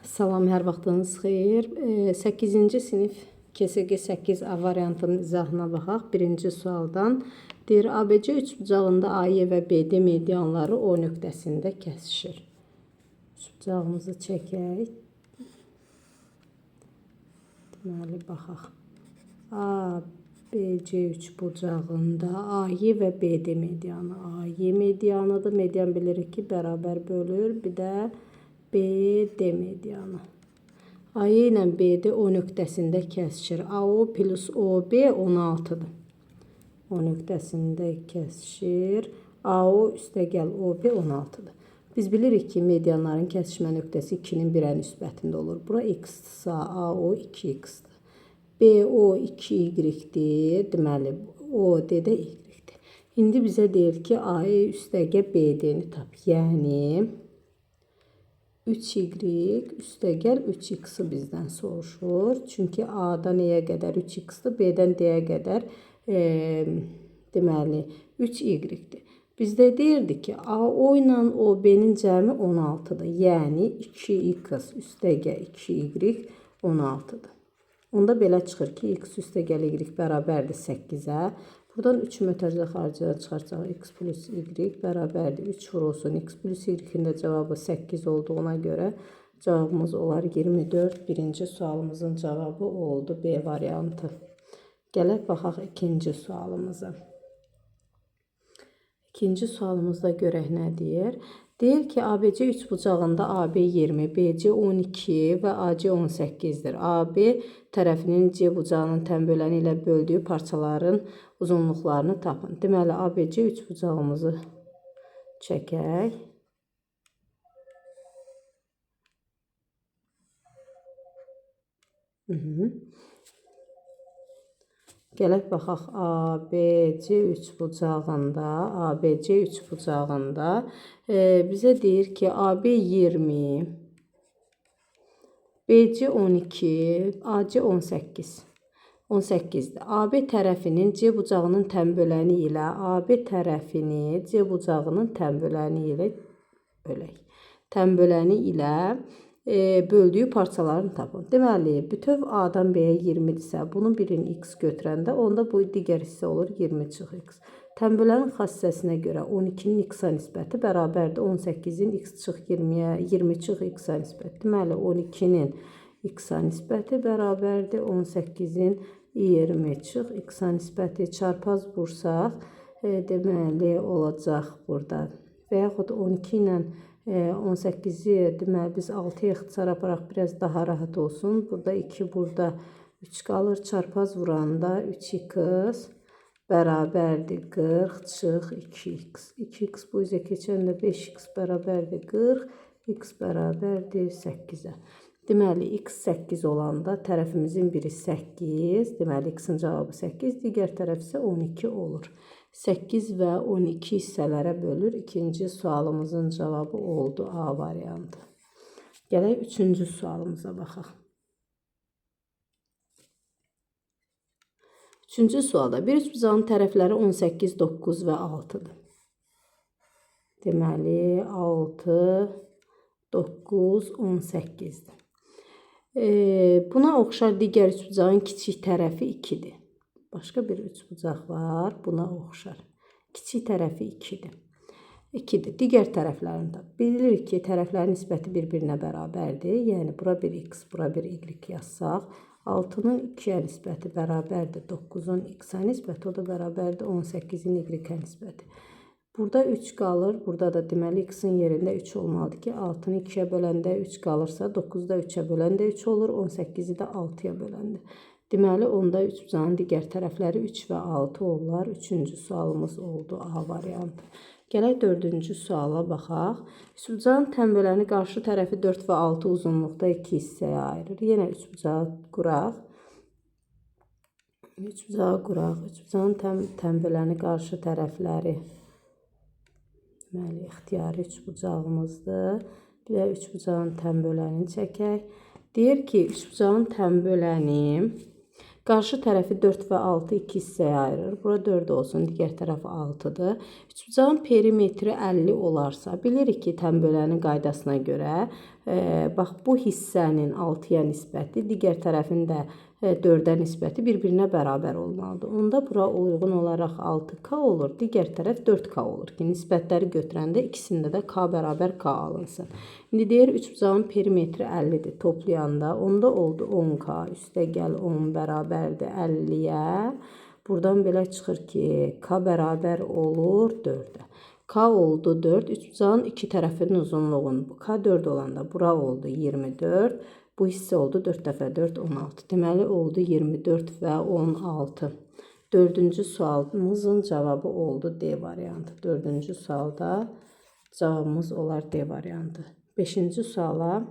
Salam, hər vaxtınız xeyir. 8-ci sinif KSG 8A variantının izahına baxaq. Birinci sualdan deyir, ABC üçbucağında AY və BD medianları O nöqtəsində kəsişir. Üçbucağımızı çəkək. Deməli, baxaq. ABC üçbucağında AY və BD medianı. AY medianıdır. Median bilirik ki, bərabər bölür. Bir də BD medianı. AY ilə BD O nöqtəsində kəsişir. AO plus OB 16'dır. O nöqtəsində kəsişir. AO üstəgəl OB 16'dır. Biz bilirik ki, medianların kəsişmə nöqtəsi 2'nin 1'ə nisbətində olur. Bura x-dırsa AO 2x-dır. BO 2y-dir. Deməli, OD də y-dir. İndi bizə deyir ki, AY üstəgə BD-ni tap. Yəni 3y üstəgəl 3x-ı bizdən soruşur. Çünki A-da nəyə qədər 3x-dır, B-dən D-yə qədər deməli 3y-dir. Bizdə deyirdi ki, AO ilə OB-nin cəmi 16'dır. Yəni 2x üstəgəl 2y 16'dır. Onda belə çıxır ki, x üstəgəl y bərabərdir 8'ə. Buradan 3 mötərizə xaricəyə çıxaracaq. X plus y bərabərdir 3 vurulsun. X plus y-in də cavabı 8 olduğuna görə cavabımız olar 24. Birinci sualımızın cavabı oldu B variantı. Gələk baxaq ikinci sualımıza. İkinci sualımızda görək nə deyir? Deyir ki, ABC üçbucağında AB 20, BC 12 və AC 18'dir. AB tərəfinin C bucağının tənböləni ilə böldüyü parçaların uzunluqlarını tapın. Deməli, ABC üçbucağımızı çəkək. Gələk baxaq ABC üçbucağında bizə deyir ki, AB 20, BC 12, AC 18. 18'dir. AB tərəfinin C bucağının tənböləni ilə AB tərəfini C bucağının tənböləni ilə bölək. Tənböləni ilə böldüyü parçalarını tapın. Deməli, bütöv A'dan B'yə 20'dirsə, bunun birini x götürəndə, onda bu digər hissə olur 20 çıx x. Tənbölənin xassəsinə görə 12'nin x-a nisbəti bərabərdir 18'in x çıx 20'yə 20 çıx x-a nisbəti. Deməli, 12'nin x-a nisbəti bərabərdir 18'in 20 çıx x-a nisbəti. Çarpaz vursaq, deməli, olacaq burada. Və yaxud 12 ilə 18'i deməli biz 6'ya ixtisar aparaq biraz daha rahat olsun. Burada 2, burada 3 qalır. Çarpaz vuranda 3x bərabərdir 40 çıx 2x. 2x bu üzə keçəndə 5x bərabərdir 40, x bərabərdir 8'ə. Deməli, x 8 olanda tərəfimizin biri 8, deməli x-in cavabı 8, digər tərəf isə 12 olur. 8 və 12 hissələrə bölür. İkinci sualımızın cavabı oldu A variantı. Gələk üçüncü sualımıza baxaq. Üçüncü sualda bir üçbucağın tərəfləri 18, 9 və 6'dır. Deməli, 6, 9, 18'dir. Buna oxşar digər üçbucağın kiçik tərəfi 2'dir. Başqa bir üçbucaq var, buna oxşar. Kiçik tərəfi 2'dir. 2'dir. Digər tərəflərini də bilirik ki, tərəflərin nisbəti bir-birinə bərabərdir. Yəni, bura bir x, bura bir y yazsaq, 6'nın 2'yə nisbəti bərabərdir 9'un x-a nisbəti, o da bərabərdir 18'in y-ə nisbəti. Burada 3 qalır, burada da deməli x-in yerində 3 olmalıdır ki, 6'nı 2'yə böləndə 3 qalırsa, 9'da 3'ə böləndə 3 olur, 18'i də 6'ya böləndə. Deməli, onda üçbucağın digər tərəfləri 3 və 6 olurlar. Üçüncü sualımız oldu A variantı. Gələk dördüncü suala baxaq. Üçbucağın tənböləni qarşı tərəfi 4 və 6 uzunluqda 2 hissəyə ayırır. Yenə üçbucağı quraq. Üçbucağın tənböləni qarşı tərəfləri deməli, ixtiyari üçbucağımızdır. Bir də üçbucağın tənböləni çəkək. Deyir ki, üçbucağın tənböləni qarşı tərəfi 4 və 6 2 hissəyə ayırır. Bura 4 olsun, digər tərəfi 6'dır. Üçbucağın perimetri 50 olarsa, bilirik ki, tənbölənin qaydasına görə Bax, bu hissənin 6-ya nisbəti, digər tərəfin də 4-ə nisbəti bir-birinə bərabər olmalıdır. Onda bura uyğun olaraq 6K olur, digər tərəf 4K olur ki, nisbətləri götürəndə ikisində də K bərabər K alınsın. İndi deyir, üçbucağın perimetri 50-dir. Toplayanda onda oldu 10K, üstə gəl 10 bərabərdir 50-yə. Buradan belə çıxır ki, K bərabər olur 4-ə. K oldu 4, üçbucağın iki tərəfinin uzunluğunu. K 4 olanda bura oldu 24. Bu hissə oldu 4 dəfə 4, 16. Deməli, oldu 24 və 16. Dördüncü sualımızın cavabı oldu D variantı. Dördüncü sualda cavabımız olar D variantı. Beşinci suala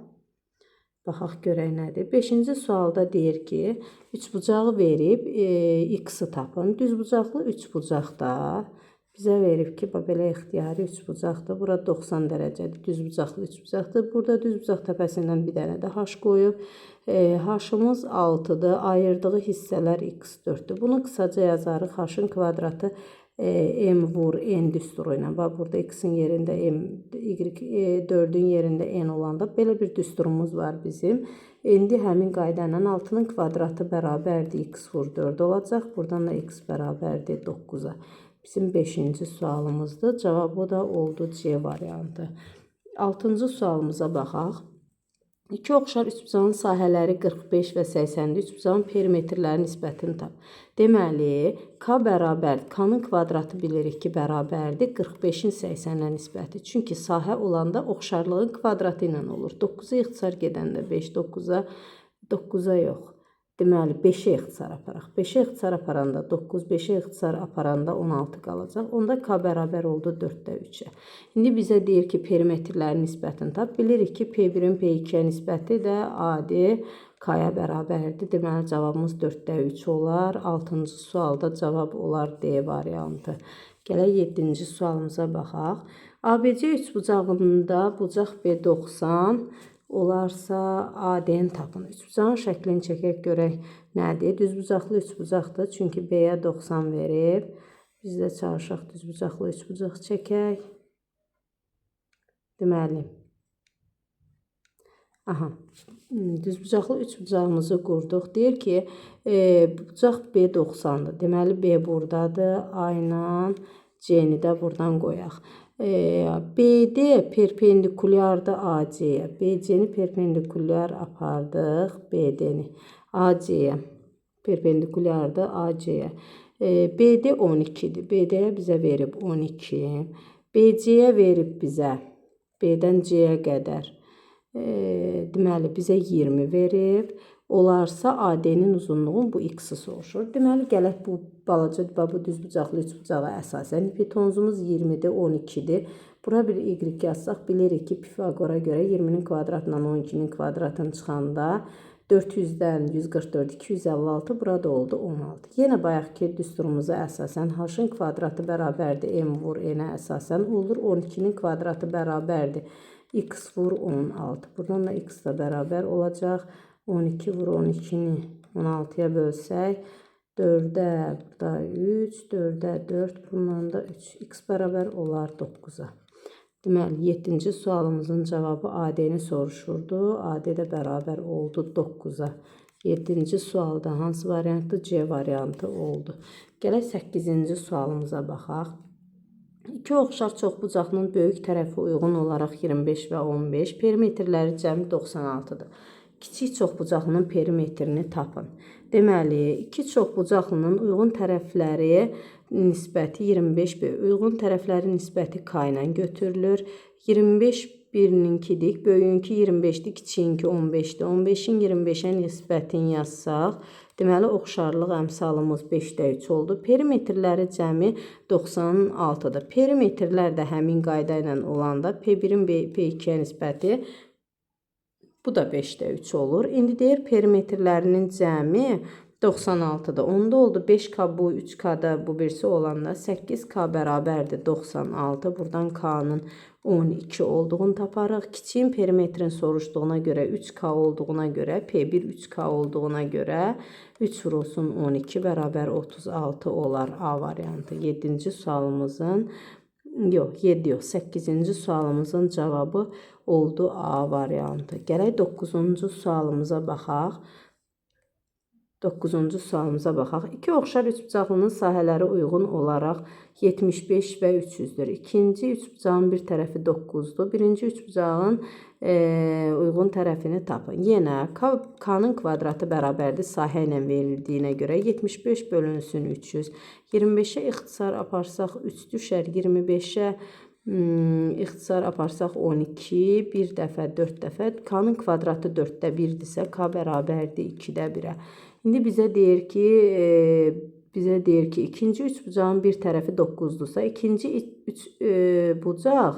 baxaq görək nədir. Beşinci sualda deyir ki, üçbucağı verib x-i tapın. Düzbucaqlı üçbucaqda bizə verib ki, belə ixtiyari üçbucaqdır. Bura 90 dərəcədir. Düzbucaqlı üçbucaqdır. Burada düzbucaq təpəsindən bir dənə də h qoyub. H-ımız 6-dır. Ayırdığı hissələr x4-dür. Bunu qısaca yazarıq. H-ın kvadratı m vur n düsturu ilə. Bax, burada x-in yerində m, y4-ün yerində n olanda belə bir düsturumuz var bizim. İndi həmin qayda ilə 6-nın kvadratı bərabərdir x vur 4 olacaq. Buradan da x bərabərdir 9-a. Bizim 5-ci sualımızdır. Cavabı da oldu C variantı. 6-cı sualımıza baxaq. İki oxşar üçbucağın sahələri 45 və 80-dir. Üçbucağın perimetrləri nisbətini tap. Deməli, K bərabər, K-nın kvadratı bilirik ki, bərabərdir 45-in 80-ə nisbəti. Çünki sahə olanda oxşarlığın kvadratı ilə olur. 9-a ixtisar gedəndə 5, 9-a yox. Deməli, 5-ə ixtisar aparaq. 5-ə ixtisar aparanda 9, 5-ə ixtisar aparanda 16 qalacaq. Onda K bərabər oldu 4-də 3-ə. İndi bizə deyir ki, perimetrlərin nisbətini tap. Bilirik ki, P1-in P2-yə nisbəti də adi K-ya bərabərdir. Deməli, cavabımız 4-də 3 olar. 6-cı sualda cavab olar D variantı. Gələk 7-ci sualımıza baxaq. ABC üçbucağında bucaq B90 olarsa AD-ni tapın. Üçbucağın şəklini çəkək görək nədir? Düzbucaqlı üçbucaqdır. Çünki B-yə 90 verib. Biz də çalışaq düzbucaqlı üçbucaq çəkək. Deməli, düzbucaqlı üçbucağımızı qurduq. Deyir ki, bucaq B90-dır. Deməli, B buradadır. A ilə C-ni də buradan qoyaq. BD perpendikulyardır AC-yə. BC-ni perpendikulyar apardıq BD-ni. AC-yə. Perpendikulyardır AC-yə. BD 12-dir. BD-yə bizə verib 12. BC-yə verib bizə B-dən C-yə qədər. Deməli, bizə 20 verib. Olarsa AD-nin uzunluğu bu x-i soruşur. Deməli, gələk bu balaca, bu düzbucaqlı üçbucağa əsasən hipotenuzumuz 20-dir, 12-dir. Bura bir y yazsaq, bilirik ki, Pifagora görə 20-nin kvadratından 12-nin kvadratını çıxanda 400-dən 144, 256, burada oldu 16. Yenə bayaqki düsturumuza əsasən h-ın kvadratı bərabərdir m vur n-ə əsasən olur. 12-nin kvadratı bərabərdir x vur 16. Buradan da x da bərabər olacaq. 12 vur 12-ni 16-ya bölsək, 4-də burada 3, 4-də 4, bundan da 3. X bərabər olar 9-a. Deməli, 7-ci sualımızın cavabı AD-ni soruşurdu. AD də bərabər oldu 9-a. 7-ci sualda hansı variantı? C variantı oldu. Gələk 8-ci sualımıza baxaq. İki oxşar çoxbucaqlının böyük tərəfi uyğun olaraq 25 və 15, perimetrləri cəmi 96-dır. Kiçik çoxbucaqlının perimetrini tapın. Deməli, iki çoxbucaqlının uyğun tərəfləri nisbəti 25, uyğun tərəflərin nisbəti K ilə götürülür. 25 birininkidir, böyüyünki 25-dir, kiçiyinki 15-dir. 15-in 25-ə nisbətini yazsaq, deməli, oxşarlıq əmsalımız 5-də 3 oldu. Perimetrləri cəmi 96-dır. Perimetrlər də həmin qayda ilə olanda P1-in P2-yə nisbəti bu da 5-də 3 olur. İndi deyir, perimetrlərinin cəmi 96-dır. Onda oldu 5K bu, 3K-da bu birisi olanda 8K bərabərdir 96. Buradan K-nın 12 olduğunu taparıq. Kiçiyin perimetrin soruşduğuna görə 3K olduğuna görə, P1 3K olduğuna görə 3 vurulsun 12 bərabər 36 olar A variantı. 7-ci sualımızın Yox, 7 yox, 8-ci sualımızın cavabı oldu A variantı. Gələk 9-cu sualımıza baxaq. 9-cu sualımıza baxaq. İki oxşar üçbucaqlının sahələri uyğun olaraq 75 və 300-dür. İkinci üçbucağın bir tərəfi 9-dur. Birinci üçbucağın uyğun tərəfini tapın. Yenə K-nın kvadratı bərabərdir sahə ilə verildiyinə görə 75 bölünsün 300. 25-ə ixtisar aparsaq 3 düşər. 25-ə ixtisar aparsaq 12, bir dəfə 4 dəfə. K-nın kvadratı 4-də 1-dirsə, K bərabərdir 2-də 1-ə. İndi bizə deyir ki, ikinci üçbucağın bir tərəfi 9-dursa, ikinci bucaq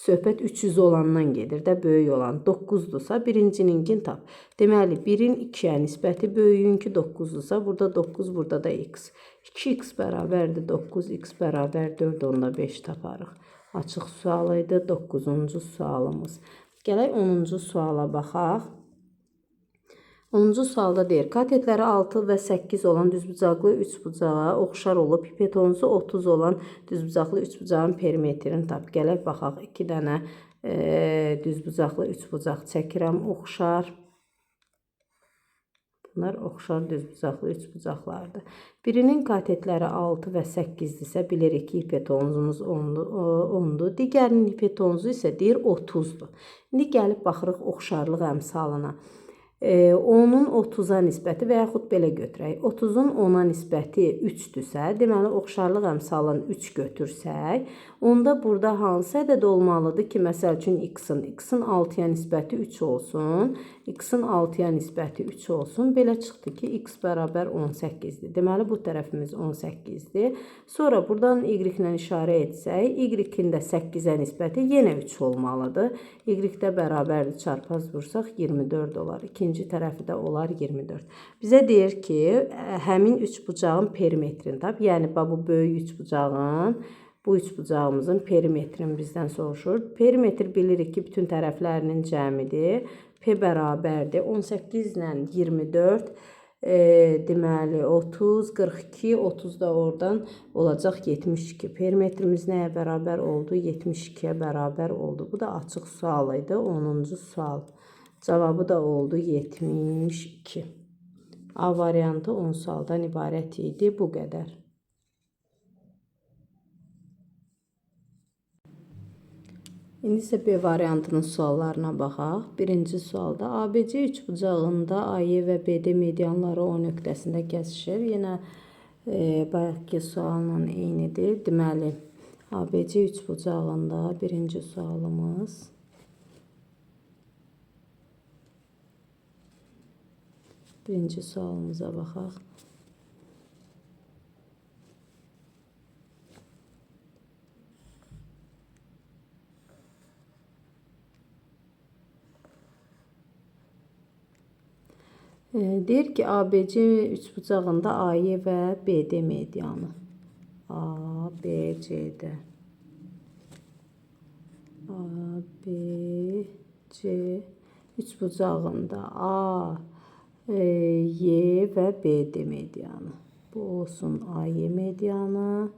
söhbət 300 olandan gedir də, böyük olan 9-dursa, birincininkini tap. Deməli, 1-in 2-yə nisbəti böyüyünki 9-dursa, burada 9, burada da x. 2x bərabərdir 9, x bərabər 4, onda 5 taparıq. Açıq sual idi 9-cu sualımız. Gələk 10-cu suala baxaq. 10-cu sualda deyir, katetləri 6 və 8 olan düzbucaqlı üçbucağa oxşar olub, hipotenuzu 30 olan düzbucaqlı üçbucağın perimetrini tap. Gələk baxaq, 2 dənə düzbucaqlı üçbucaq çəkirəm, oxşar. Bunlar oxşar düzbucaqlı üçbucaqlardır. Birinin katetləri 6 və 8-dirsə, bilirik ki, hipotenuzumuz 10-dur. Digərinin hipotenuzu isə deyir 30-dur. İndi gəlib baxırıq oxşarlıq əmsalına. 10-un 30-a nisbəti və yaxud belə götürək. 30-un 10-a nisbəti 3-dürsə, deməli, oxşarlıq əmsalını 3 götürsək, onda burada hansı ədəd olmalıdır ki, məsəl üçün x-in 6-ya nisbəti 3 olsun, x-in 6-ya nisbəti 3 olsun. Belə çıxdı ki, x bərabər 18-dir. Deməli, bu tərəfimiz 18-dir. Sonra buradan y-lə işarə etsək, y-in də 8-ə nisbəti yenə 3 olmalıdır. Y-də bərabərdir, çarpaz vursaq 24 olar. İkinci tərəfi də olar 24. Bizə deyir ki, həmin üçbucağın perimetrini tap. Yəni, bu böyük üçbucağın, bu üçbucağımızın perimetrini bizdən soruşur. Perimetr bilirik ki, bütün tərəflərinin cəmidir. P bərabərdir. 18 ilə 24, deməli, 30, 42, 30 da oradan olacaq 72. Perimetrimiz nəyə bərabər oldu? 72-yə bərabər oldu. Bu da açıq sual idi, 10-cu sual. Cavabı da oldu 72. A variantı 10 sualdan ibarət idi. Bu qədər. İndi isə B variantının suallarına baxaq. Birinci sualda ABC üçbucağında AE və BD medianları O nöqtəsində kəsişir. Yenə bayaqki sualla eynidir. Deməli, ABC üçbucağında birinci sualımız. Birinci sualımıza baxaq. Deyir ki, ABC üçbucağında AE və BD medianı. ABC'də. ABC üçbucağında A, Y və BD medianı. Bu olsun AY medianı,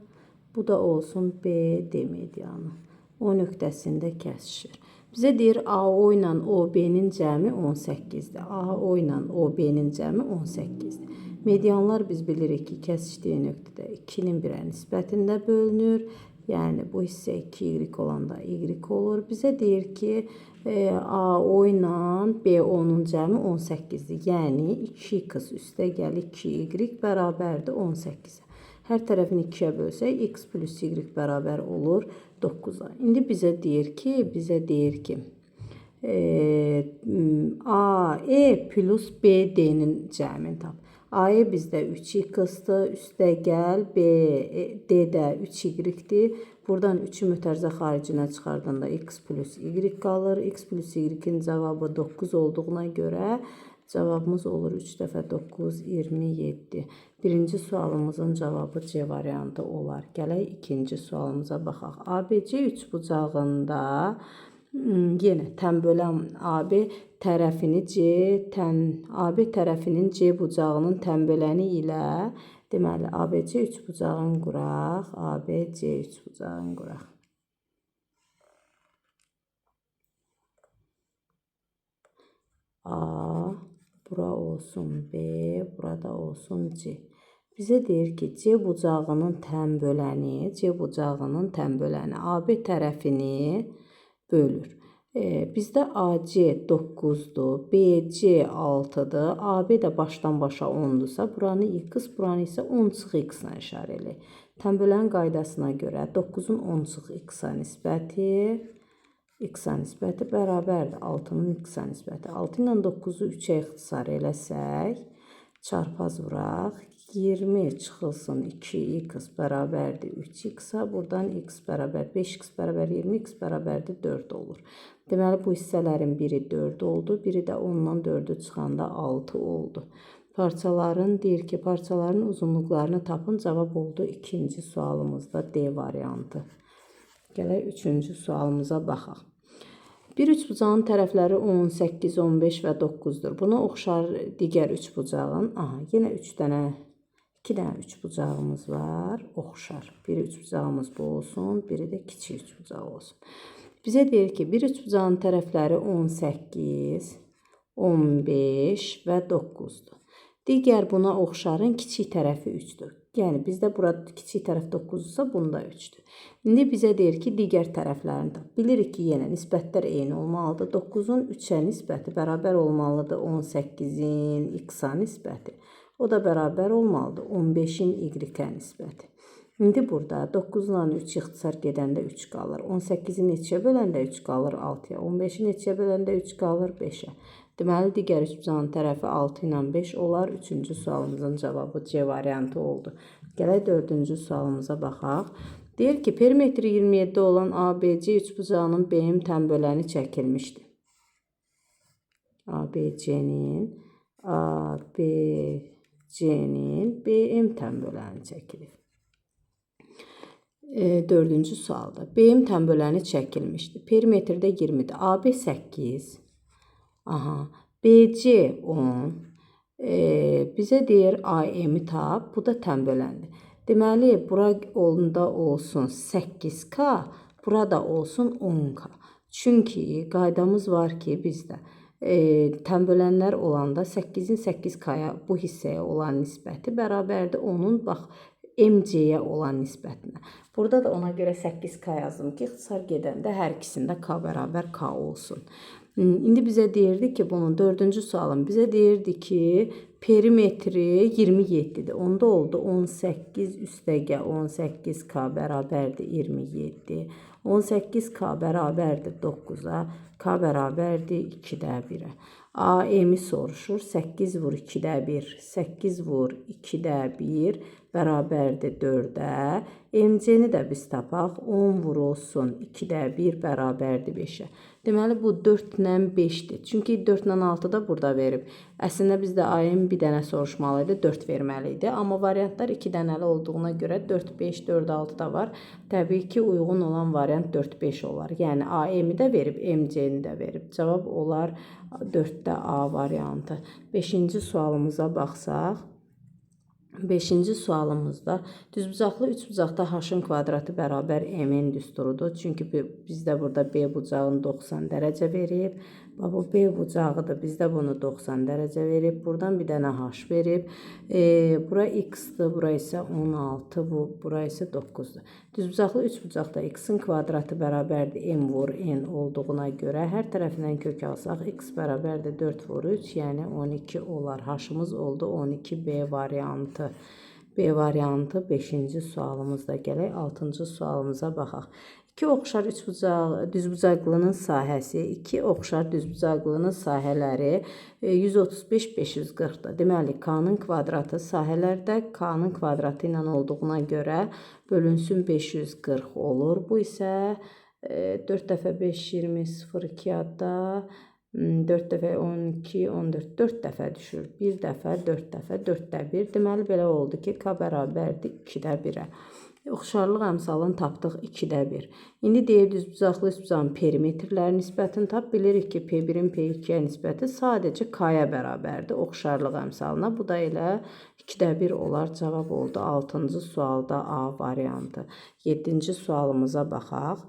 bu da olsun BD medianı. O nöqtəsində kəsişir. Bizə deyir AO ilə OB-nin cəmi 18-dir. AO ilə OB-nin cəmi 18-dir. Medianlar biz bilirik ki, kəsişdiyi nöqtədə 2-nin 1-ə nisbətində bölünür. Yəni, bu hissə 2y olanda y olur. Bizə deyir ki, AO ilə BO-nun cəmi 18-dir. Yəni, 2x üstə gəl 2y bərabərdir 18-ə. Hər tərəfini 2-yə bölsək, x plus y bərabər olur 9-a. İndi bizə deyir ki, AE plus BD-nin cəmini tap. AE bizdə 3x-dır, üstə gəl, BD-də 3y-dir. Buradan 3-ü mütərizə xaricinə çıxardığında x plus y qalır. X plus y-in cavabı 9 olduğuna görə cavabımız olur 3 dəfə 9, 27. Birinci sualımızın cavabı C variantı olar. Gələk ikinci sualımıza baxaq. ABC üçbucağında yenə tənbölən AB tərəfinin C bucağının tənböləni ilə deməli ABC üçbucağını quraq. ABC üçbucağını quraq. A, bura olsun B, burada olsun C. Bizə deyir ki, C bucağının tən böləni AB tərəfini bölür. Bizdə AC 9-dur, BC 6-dır, AB də başdan başa 10-dursa, buranı x, buranı isə 10-x-la işarə eləyək. Tən bölən qaydasına görə 9-un 10-x-a nisbəti x-a nisbəti bərabərdir 6-nın x-a nisbəti. 6 ilə 9-u 3-ə ixtisar eləsək, çarpaz vuraq. 20 çıxılsın 2x bərabərdir 3x-a. Buradan x bərabər 5x bərabər 20x bərabərdir 4 olur. Deməli, bu hissələrin biri 4 oldu. Biri də 10-dan 4-ü çıxanda 6 oldu. Deyir ki, parçaların uzunluqlarını tapın. Cavab oldu ikinci sualımızda D variantı. Gələk üçüncü sualımıza baxaq. Bir üçbucağın tərəfləri 10, 8, 15 və 9-dur. Buna oxşar digər üçbucağın, yenə 2 dənə üçbucağımız var, oxşar. Bir üçbucağımız bu olsun, biri də kiçik üçbucaq olsun. Bizə deyir ki, bir üçbucağın tərəfləri 18, 15 və 9-dur. Digər buna oxşarın kiçik tərəfi 3-dür. Yəni, bizdə burada kiçik tərəf 9-dursa, bunda 3-dür. İndi bizə deyir ki, digər tərəflərini tap. Bilirik ki, yenə nisbətlər eyni olmalıdır. 9-un 3-ə nisbəti bərabər olmalıdır 18-in x-a nisbəti. O da bərabər olmalıdır 15-in y-ə nisbəti. İndi burada 9-la 3 ixtisar gedəndə 3 qalır. 18-i neçəyə böləndə 3 qalır 6-ya. 15-i neçəyə böləndə 3 qalır 5-ə. Deməli, digər üçbucağın tərəfi 6 ilə 5 olar. Üçüncü sualımızın cavabı C variantı oldu. Gələk dördüncü sualımıza baxaq. Deyir ki, perimetri 27 olan ABC üçbucağının BM tən böləni çəkilmişdir. ABC'nin BM tən böləni çəkilir. Dördüncü sualda. BM tən böləni çəkilmişdir. Perimetrdə 20-dir. AB 8. BC 10. Bizə deyir AM-i tap. Bu da tən böləndir. Deməli, bura onda olsun 8K, burada olsun 10K. Çünki qaydamız var ki, bizdə tən bölənlər olanda 8-in 8K-ya bu hissəyə olan nisbəti bərabərdir. Onun, bax, MC-yə olan nisbətinə. Burada da ona görə 8K yazdım ki, ixtisar gedəndə hər ikisində K bərabər K olsun. İndi bizə deyirdi ki, bunun dördüncü sualım bizə deyirdi ki, perimetri 27-dir. Onda oldu 18 üstəgə 18K bərabərdir 27. 18K bərabərdir 9-a. K bərabərdir 2-də 1-ə. AM-i soruşur. 8 vur 2-də 1. 8 vur 2-də 1 bərabərdir 4-ə. MC-ni də biz tapaq. 10 vur olsun 2-də 1 bərabərdir 5-ə. Deməli, bu 4 ilə 5-dir. Çünki 4 ilə 6 da burada verib. Əslində, bizdə AM bir dənə soruşmalıydı, 4 verməliydi. Amma variantlar 2 dənəli olduğuna görə 4, 5, 4, 6 da var. Təbii ki, uyğun olan variant 4, 5 olar. Yəni, AM-i də verib, MC-ni də verib. Cavab olar 4-də A variantı. 5-ci sualımıza baxsaq. 5-ci sualımızda düzbucaqlı üçbucaqda h-ın kvadratı bərabər m-in düsturudur. Çünki bizdə burada B bucağını 90 dərəcə verib. Bu B bucağıdır. Bizdə bunu 90 dərəcə verib. Buradan bir dənə h verib. Bura x-dır. Bura isə 16. Bura isə 9-dur. Düzbucaqlı üçbucaqda x-in kvadratı bərabərdir m vur n olduğuna görə hər tərəfindən kök alsaq x bərabərdir 4 vur 3, yəni 12 olar. H-ımız oldu 12 B variantı. B variantı 5-ci sualımızda. Gələk 6-cı sualımıza baxaq. İki oxşar düzbucaqlının sahəsi, iki oxşar düzbucaqlının sahələri 135-540-dır. Deməli, K-nın kvadratı sahələrdə K-nın kvadratı ilə olduğuna görə bölünsün 540 olur. Bu isə 4 dəfə 5, 20, 0, 2 adda 4 dəfə 12, 14, 4 dəfə düşür. 1 dəfə, 4 dəfə, 4də 1. Deməli, belə oldu ki, K bərabərdir 2-də 1-ə. Oxşarlıq əmsalını tapdıq 2-də 1. İndi deyir, düzbucaqlı üçbucağın perimetrləri nisbətini tap. Bilirik ki, P1-in P2-yə nisbəti sadəcə K-ya bərabərdir oxşarlıq əmsalına. Bu da elə 2-də 1 olar. Cavab oldu 6-cı sualda A variantı. 7-ci sualımıza baxaq.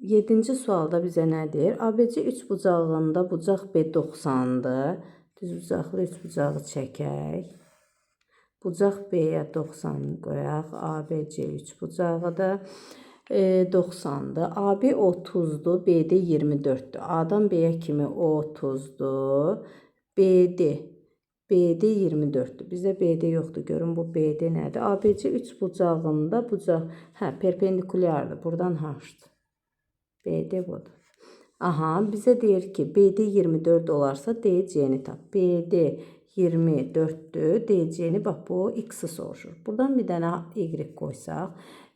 7-ci sualda bizə nə deyir? ABC üçbucağında bucaq B 90-dır. Düzbucaqlı üçbucağı çəkək. Bucaq B-yə 90 qoyaq. ABC üçbucağıdır. 90-dır. AB 30-dur. BD 24-dür. A-dan B-yə kimi 30-dur. BD 24-dür. Bizdə BD yoxdur. Görün bu BD nədir? ABC üçbucağında bucaq perpendikulyardır. Buradan H-dır. BD budur. Aha, bizə deyir ki, BD 24 olarsa DC-ni tap. BD 24'dür. DC-ni bax bu X-i soruşur. Buradan bir dənə Y qoysaq,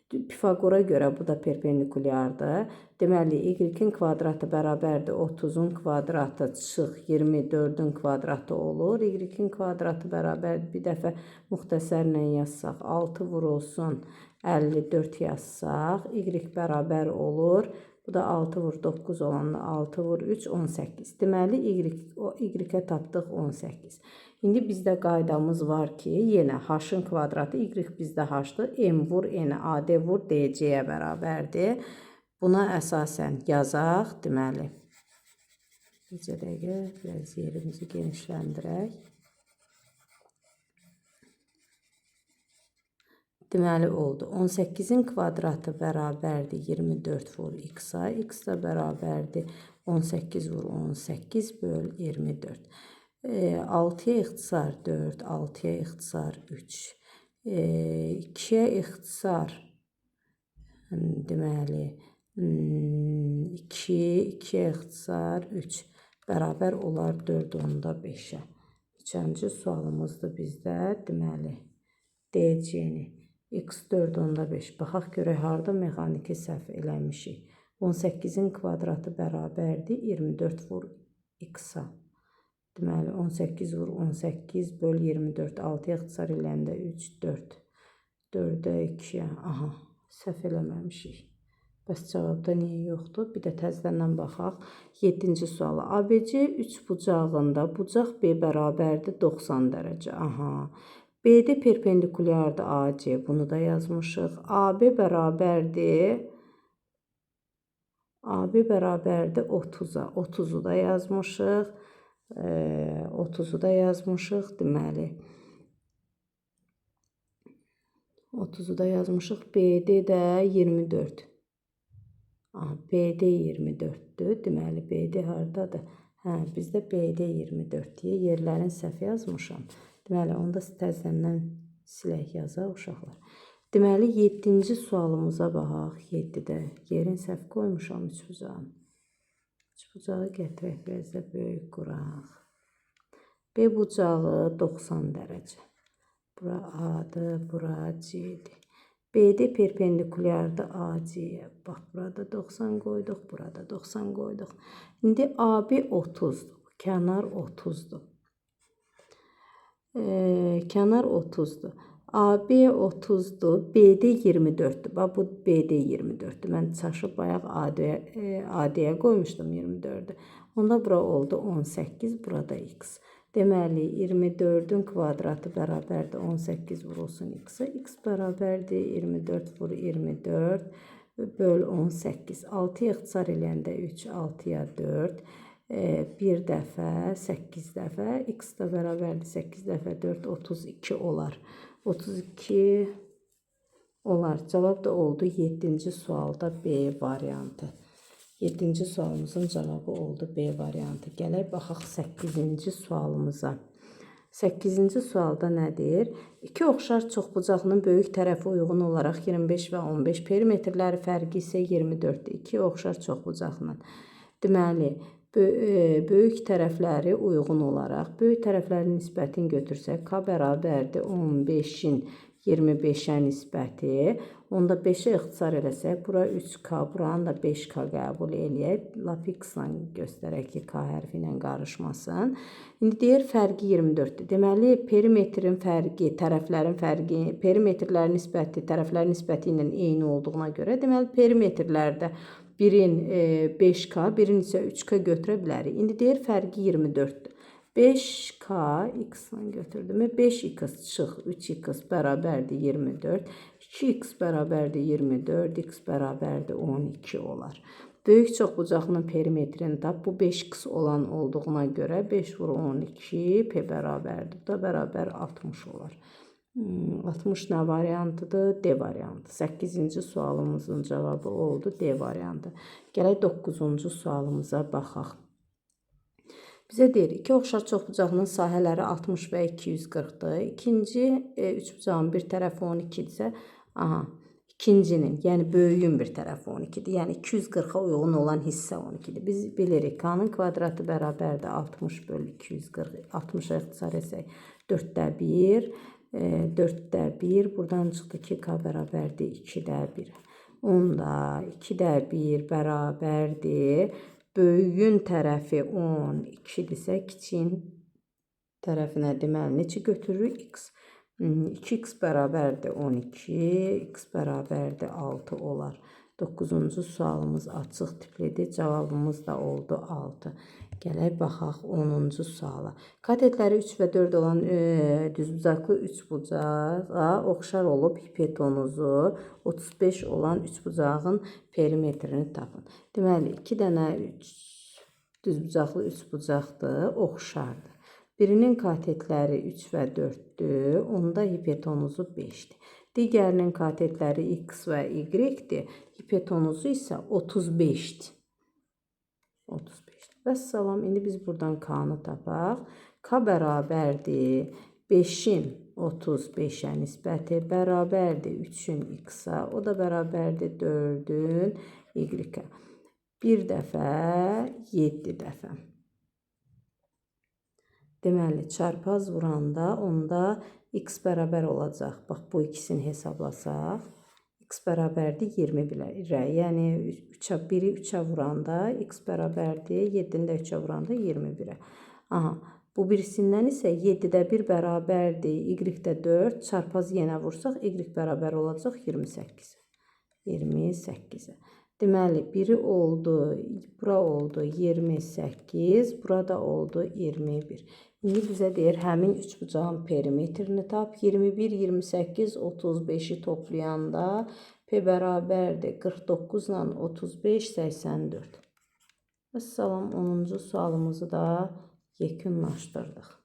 Pifagora görə bu da perpendikulyardır. Deməli, Y-in kvadratı bərabərdir 30-un kvadratı çıx 24-ün kvadratı olur. Y-in kvadratı bərabərdir. Bir dəfə müxtəsərlə yazsaq 6 vurulsun 54 yazsaq. Y bərabər olur. Bu da 6 vur 9 olanda 6 vur 3 18. Deməli Y-ə tapdıq 18. İndi bizdə qaydamız var ki, yenə H-ın kvadratı Y bizdə H-dır. M vur N, AD vur DC-yə bərabərdir. Buna əsasən yazaq. Deməli, necə dəqiqə biraz yerimizi genişləndirək. Deməli oldu. 18-in kvadratı bərabərdir 24 vur X-a. X da bərabərdir 18 vur 18 böl 24. 6-ya ixtisar 4, 6-ya ixtisar 3. 2-yə ixtisar deməli 2, 2-yə ixtisar 3 bərabər olar 4 onda 5-ə. 3-cü sualımızdır bizdə. Deməli, DC-ni X 4 onda 5. Baxaq görək, harada mexaniki səhv eləmişik. 18-in kvadratı bərabərdir 24 vur X-a. Deməli, 18 vur 18 böl 24. 6-ya ixtisar eləndə 3, 4. 4-ə 2-yə. Aha, səhv eləməmişik. Bəs cavabda niyə yoxdur? Bir də təzədən baxaq. 7-ci suala. ABC üçbucağında bucaq B bərabərdir 90 dərəcə. Aha. BD perpendikulyardır AC. Bunu da yazmışıq. AB bərabərdir 30-a. 30-u da yazmışıq. 30-u da yazmışıq. Deməli, 30-u da yazmışıq. BD də 24. BD 24'dür. Deməli, BD haradadır? Bizdə BD 24-dür. Yerlərin səhv yazmışam. Deməli, onda təzədən silək yazaq uşaqlar. Deməli, 7-ci sualımıza baxaq. 7-də yerin səhv qoymuşam üçbucağın. Üçbucağı gətirək, biraz da böyük quraq. B bucağı 90 dərəcə. Bura A-dır, bura C-dir. BD perpendikulyardır AC-yə. Bax, burada 90 qoyduq, burada 90 qoyduq. İndi AB 30-dur. Kənar 30-dur. Kənar 30-dur. AB 30-dur. BD 24-dür. Bax, bu BD 24-dür. Mən çaşıb bayaq AD-yə qoymuşdum 24-dür. Onda bura oldu 18, burada X. Deməli, 24-ün kvadratı bərabərdir 18 vurulsun X-a. X bərabərdir 24 vur 24 böl 18. 6-ya ixtisar eləyəndə 3, 6-ya 4. 1 dəfə, 8 dəfə. X da bərabərdir 8 dəfə 4, 32 olar. 32 olar. Cavab da oldu 7-ci sualda B variantı. 7-ci sualımızın cavabı oldu B variantı. Gələk baxaq 8-ci sualımıza. 8-ci sualda nədir? İki oxşar çoxbucaqlının böyük tərəfi uyğun olaraq 25 və 15, perimetrləri fərqi isə 24-dür. İki oxşar çoxbucaqlının. Deməli, böyük tərəfləri uyğun olaraq, böyük tərəflərin nisbətini götürsək, K bərabərdir 15-in 25-ə nisbəti. Onda 5-ə ixtisar eləsək, bura 3K, buranı da 5K qəbul eləyək. Lap X-la göstərək ki, K hərfi ilə qarışmasın. İndi deyir, fərqi 24-dür. Deməli, perimetrin fərqi, tərəflərin fərqi, perimetrlərin nisbəti, tərəflərin nisbəti ilə eyni olduğuna görə, deməli, perimetrlərdə birin 5K, birin isə 3K götürə bilərik. İndi deyir, fərqi 24-dür. 5K X-la götürdüm. 5X çıx 3X bərabərdir 24. 2X bərabərdir 24. X bərabərdir 12 olar. Böyük çoxbucaqlının perimetrini tap. Bu 5x olan olduğuna görə 5 vur 12 p bərabərdir. Bu da bərabər 60 olar. 60 nə variantıdır? D variantı. 8-ci sualımızın cavabı oldu. D variantı. Gələk 9-cu sualımıza baxaq. Bizə deyir, iki oxşar çoxbucaqlının sahələri 60 və 240-dır. İkinci üçbucağın bir tərəfi 12-dirsə, ikincinin, yəni böyüyün bir tərəfi 12-dir. Yəni 240-a uyğun olan hissə 12-dir. Biz bilirik, k-nın kvadratı bərabərdir 60 bölü 240. 60-a ixtisar etsək 4də 1. 4də 1. Buradan çıxdı ki, k bərabərdir 2də 1. Onda 2də 1 bərabərdir. Böyüyün tərəfi 12-dirsə, kiçiyin tərəfinə deməli neçə götürürük? X. 2x bərabərdir 12, x bərabərdir 6 olar. 9-cu sualımız açıq tiplidir. Cavabımız da oldu 6. Gələk baxaq 10-cu suala. Katetləri 3 və 4 olan düzbucaqlı üçbucağa oxşar olub hipotenuzu 35 olan üçbucağın perimetrini tapın. Deməli, 2 dənə düzbucaqlı üçbucaqdır, oxşardır. Birinin katetləri 3 və 4-dür, onda hipotenuzu 5-dir. Digərinin katetləri x və y-dir, hipotenuzu isə 35-dir. 35. Vəssalam, indi biz buradan k-nı tapaq. K bərabərdir 5-in 35-ə nisbəti, bərabərdir 3-ün x-a, o da bərabərdir 4-ün y-ə. Bir dəfə, 7 dəfə. Deməli, çarpaz vuranda onda x bərabər olacaq. Bax, bu ikisini hesablasaq, x bərabərdir 21-ə. Yəni, 1-i 3-ə vuranda x bərabərdir, 7-ni də 3-ə vuranda 21-ə. Bu birisindən isə 7-də 1 bərabərdir, y-də 4, çarpaz yenə vursaq, y bərabər olacaq 28-ə. 28-ə. Deməli, biri oldu, bura oldu 28, burada oldu 21. İndi bizə deyir, həmin üçbucağın perimetrini tap. 21, 28, 35-i toplayanda p bərabərdir 49 ilə 35, 84. Vəssalam, 10-cu sualımızı da yekunlaşdırdıq.